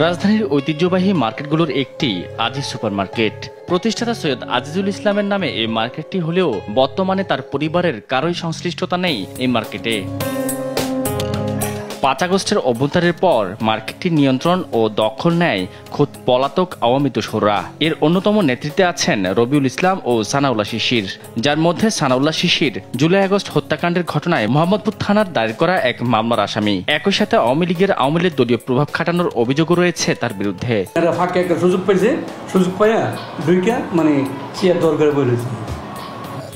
রাজধানীর ঐতিহ্যবাহী মার্কেটগুলোর একটি আজিজ সুপারমার্কেট। প্রতিষ্ঠাতা সৈয়দ আজিজুল ইসলামের নামে এই মার্কেটটি হলেও বর্তমানে তার পরিবারের কারোই সংশ্লিষ্টতা নেই এই মার্কেটে। ৫ আগস্টের অভ্যুত্থানের পর মার্কেটটির নিয়ন্ত্রণ ও দখল নেয় খোদ পলাতক আওয়ামী দোসররা। এর অন্যতম নেতৃত্বে আছেন রবিউল ইসলাম ও সানাউল্লাহ শিশির, যার মধ্যে সানাউল্লাহ শিশির জুলাই আগস্ট হত্যাকাণ্ডের ঘটনায় মোহাম্মদপুর থানার দায়ের করা এক মামলার আসামি। একই সাথে আওয়ামী লীগের দলীয় প্রভাব খাটানোর অভিযোগও রয়েছে তার বিরুদ্ধে।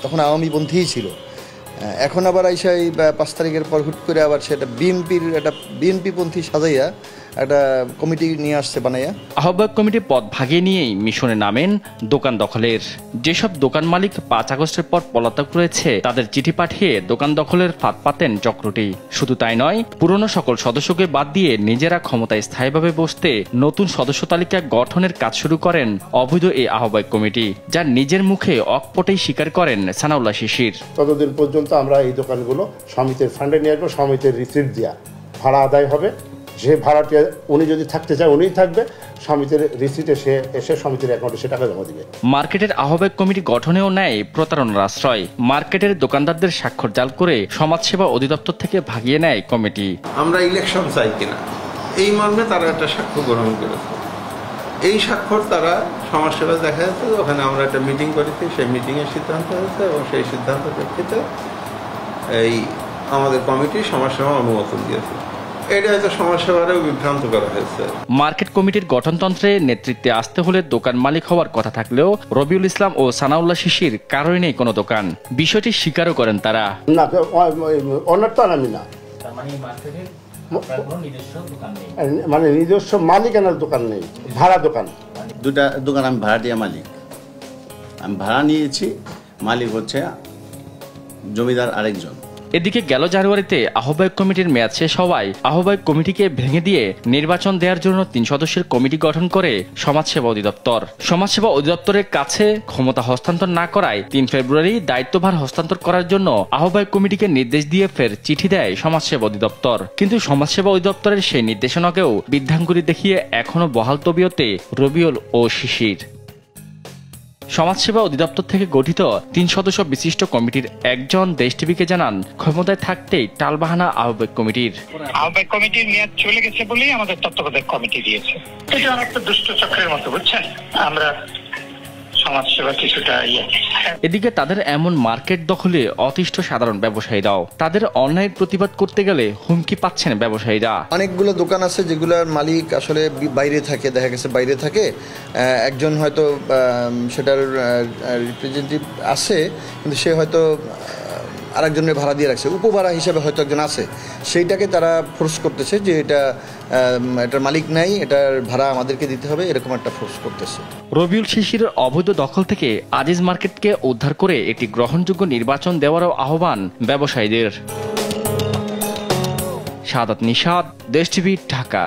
তখন আওয়ামীপন্থীই ছিল, এখন আবার আইসা এই ৫ তারিখের পর হুট করে আবার সেটা বিএনপিপন্থী সাজাইয়া একটা কমিটি নিয়ে আসছে বানাইয়া। আহ্বায়ক কমিটি পদ ভাগিয়ে নিয়েই মিশনে নামেন দোকান দখলের। যেসব দোকান মালিক ৫ আগস্টের পর পলাতক রয়েছে তাদের চিঠি পাঠিয়ে দোকান দখলের ফাঁদ পাতেন চক্রটি। শুধু তাই নয়, পুরনো সকল সদস্যকে বাদ দিয়ে নিজেরা ক্ষমতায় স্থায়ীভাবে বসতে নতুন সদস্য তালিকা গঠনের কাজ শুরু করেন অবৈধ এই আহ্বায়ক কমিটি, যার নিজের মুখে অকপটেই স্বীকার করেন সানাউল্লাহ শিশির। ততদিন পর্যন্ত আমরা এই দোকানগুলো সমিতির ফান্ডে নিয়ে আসবো, সমিতির রিসিপ্ট দিয়া ভাড়া আদায় হবে। যে ভাড়াটি উনি যদি থাকতে চায় উনিই থাকবে, সমিতির রিসিটে সে এসে সমিতির অ্যাকাউন্টে সে টাকা জমা দিবে। মার্কেটের আহ্বায়ক কমিটি গঠনেও নেয় প্রতারণার আশ্রয়। মার্কেটের দোকানদারদের স্বাক্ষর জাল করে সমাজসেবা অধিদপ্তর থেকে ভাগিয়ে নেয় কমিটি। আমরা ইলেকশন চাই কিনা এই মর্মে তারা একটা স্বাক্ষর গ্রহণ করেছে। এই স্বাক্ষর তারা সমাজসেবা দেখা যাচ্ছে। ওখানে আমরা একটা মিটিং করেছি, সেই মিটিংয়ের সিদ্ধান্ত হয়েছে এবং সেই সিদ্ধান্ত প্রেক্ষিতে এই আমাদের কমিটি সমাজসেবা অনুমোদন দিয়েছে। এটা হয়তো সমাজসেবারেও বিভ্রান্ত করা হয়েছে। মার্কেট কমিটির গঠনতন্ত্রে নেতৃত্বে আসতে হলে দোকান মালিক হওয়ার কথা থাকলেও রবিউল ইসলাম ও সানাউল্লাহ শিশির কারোই নেই কোনো দোকান। বিষয়টি স্বীকারও করেন তারা। না, অনার তো আমি না, মানে নিজস্ব মালিকানার দোকান নেই, ভাড়া দোকান। দুটা দোকান আমি ভাড়া দিয়ে মালিক, আমি ভাড়া নিয়েছি, মালিক হচ্ছে জমিদার আরেকজন। এদিকে গেল জানুয়ারিতে আহ্বায়ক কমিটির মেয়াদ শেষ হওয়ায় আহ্বায়ক কমিটিকে ভেঙে দিয়ে নির্বাচন দেওয়ার জন্য ৩ সদস্যের কমিটি গঠন করে সমাজসেবা অধিদপ্তর। সমাজসেবা অধিদপ্তরের কাছে ক্ষমতা হস্তান্তর না করায় ৩ ফেব্রুয়ারি দায়িত্বভার হস্তান্তর করার জন্য আহ্বায়ক কমিটিকে নির্দেশ দিয়ে ফের চিঠি দেয় সমাজসেবা অধিদপ্তর। কিন্তু সমাজসেবা অধিদপ্তরের সেই নির্দেশনাকেও বৃদ্ধাঙ্গুলি দেখিয়ে এখনো বহাল তবিয়তে রবিউল ও শিশির। সমাজসেবা অধিদপ্তর থেকে গঠিত ৩ সদস্য বিশিষ্ট কমিটির একজন দেশ টিভিকে জানান, ক্ষমতায় থাকতেই টালবাহানা আহ্বায়ক কমিটির মেয়াদ চলে গেছে বলেই আমাদের তত্ত্বাবধায়ক কমিটি দিয়েছে। এটা অনেকটা দুষ্ট চক্রের মতো, বুঝছেন। আমরা সমাজসেবা কিছুটা এদিকে তাদের এমন মার্কেট দখলে অতিষ্ঠ সাধারণ ব্যবসায়ীরাও। তাদের অন্যায়ের প্রতিবাদ করতে গেলে হুমকি পাচ্ছেন ব্যবসায়ীরা। অনেকগুলো দোকান আছে যেগুলোর মালিক আসলে বাইরে থাকে, দেখা গেছে বাইরে থাকে, একজন হয়তো সেটার রিপ্রেজেন্টেটিভ আছে, কিন্তু সে হয়তো আরেকজনের ভাড়া দিয়ে রাখছে, উপভাড়া হিসেবে হয়তো একজন আছে, সেইটাকে তারা ফোর্স করতেছে যে এটার মালিক নাই, এটার ভাড়া আমাদেরকে দিতে হবে, এরকম একটা ফোর্স করতেছে। রবিউল শিশিরের অবৈধ দখল থেকে আজিজ মার্কেটকে উদ্ধার করে একটি গ্রহণযোগ্য নির্বাচন দেওয়ারও আহ্বান ব্যবসায়ীদের। সাদাত নিশাদ, দেশ টিভি, ঢাকা।